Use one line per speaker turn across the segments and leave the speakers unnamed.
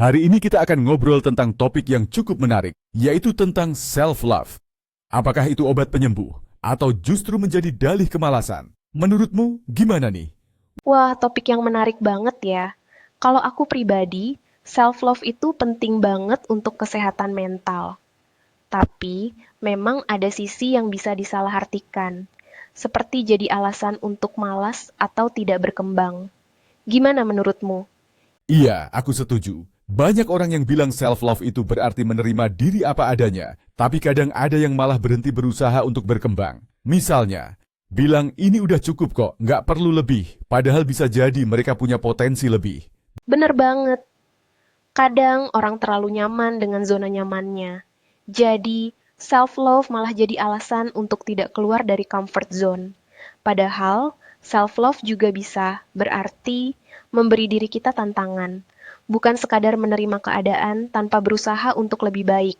Hari ini kita akan ngobrol tentang topik yang cukup menarik, yaitu tentang self-love. Apakah itu obat penyembuh, atau justru menjadi dalih kemalasan? Menurutmu gimana nih?
Wah, topik yang menarik banget ya. Kalau aku pribadi, self-love itu penting banget untuk kesehatan mental. Tapi, memang ada sisi yang bisa disalahartikan, seperti jadi alasan untuk malas atau tidak berkembang. Gimana menurutmu?
Iya, aku setuju. Banyak orang yang bilang self-love itu berarti menerima diri apa adanya, tapi kadang ada yang malah berhenti berusaha untuk berkembang. Misalnya, bilang ini udah cukup kok, nggak perlu lebih, padahal bisa jadi mereka punya potensi lebih.
Bener banget. Kadang orang terlalu nyaman dengan zona nyamannya. Jadi, self-love malah jadi alasan untuk tidak keluar dari comfort zone. Padahal, self-love juga bisa berarti memberi diri kita tantangan, bukan sekadar menerima keadaan tanpa berusaha untuk lebih baik.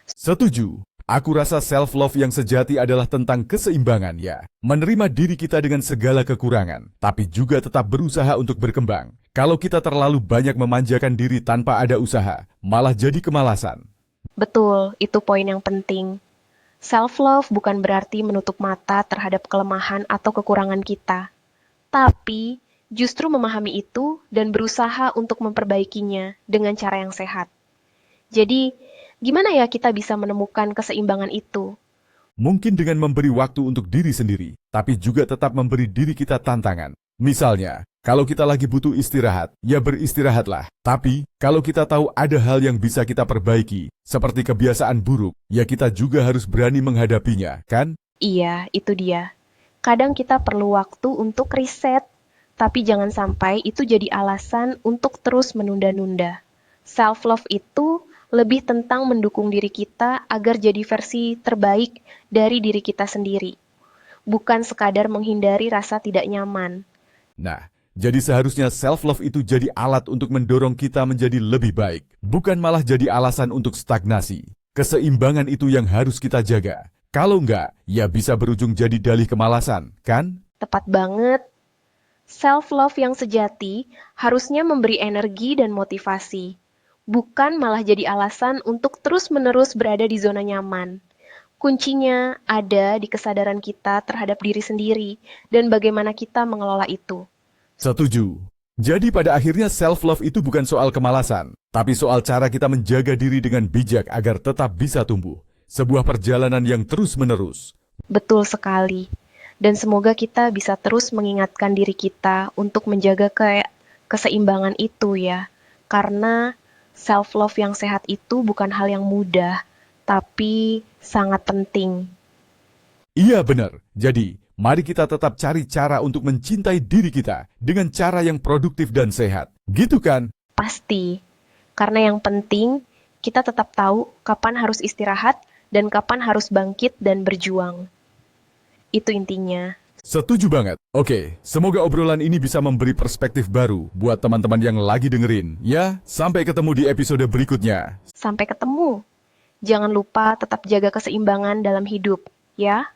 Setuju. Aku rasa self-love yang sejati adalah tentang keseimbangan ya. Menerima diri kita dengan segala kekurangan, tapi juga tetap berusaha untuk berkembang. Kalau kita terlalu banyak memanjakan diri tanpa ada usaha, malah jadi kemalasan.
Betul, itu poin yang penting. Self-love bukan berarti menutup mata terhadap kelemahan atau kekurangan kita, tapi justru memahami itu dan berusaha untuk memperbaikinya dengan cara yang sehat. Jadi, gimana ya kita bisa menemukan keseimbangan itu?
Mungkin dengan memberi waktu untuk diri sendiri, tapi juga tetap memberi diri kita tantangan. Misalnya, kalau kita lagi butuh istirahat, ya beristirahatlah. Tapi, kalau kita tahu ada hal yang bisa kita perbaiki, seperti kebiasaan buruk, ya kita juga harus berani menghadapinya, kan?
Iya, itu dia. Kadang kita perlu waktu untuk riset, tapi jangan sampai itu jadi alasan untuk terus menunda-nunda. Self-love itu lebih tentang mendukung diri kita agar jadi versi terbaik dari diri kita sendiri, bukan sekadar menghindari rasa tidak nyaman.
Nah, jadi seharusnya self-love itu jadi alat untuk mendorong kita menjadi lebih baik, bukan malah jadi alasan untuk stagnasi. Keseimbangan itu yang harus kita jaga. Kalau enggak, ya bisa berujung jadi dalih kemalasan, kan?
Tepat banget. Self-love yang sejati harusnya memberi energi dan motivasi, bukan malah jadi alasan untuk terus-menerus berada di zona nyaman. Kuncinya ada di kesadaran kita terhadap diri sendiri dan bagaimana kita mengelola itu.
Setuju. Jadi pada akhirnya self-love itu bukan soal kemalasan, tapi soal cara kita menjaga diri dengan bijak agar tetap bisa tumbuh. Sebuah perjalanan yang terus-menerus.
Betul sekali. Dan semoga kita bisa terus mengingatkan diri kita untuk menjaga keseimbangan itu ya. Karena self-love yang sehat itu bukan hal yang mudah, tapi sangat penting.
Iya benar. Jadi, mari kita tetap cari cara untuk mencintai diri kita dengan cara yang produktif dan sehat. Gitu kan?
Pasti. Karena yang penting, kita tetap tahu kapan harus istirahat dan kapan harus bangkit dan berjuang. Itu intinya.
Setuju banget. Oke, semoga obrolan ini bisa memberi perspektif baru buat teman-teman yang lagi dengerin. Ya, sampai ketemu di episode berikutnya.
Sampai ketemu. Jangan lupa tetap jaga keseimbangan dalam hidup, ya.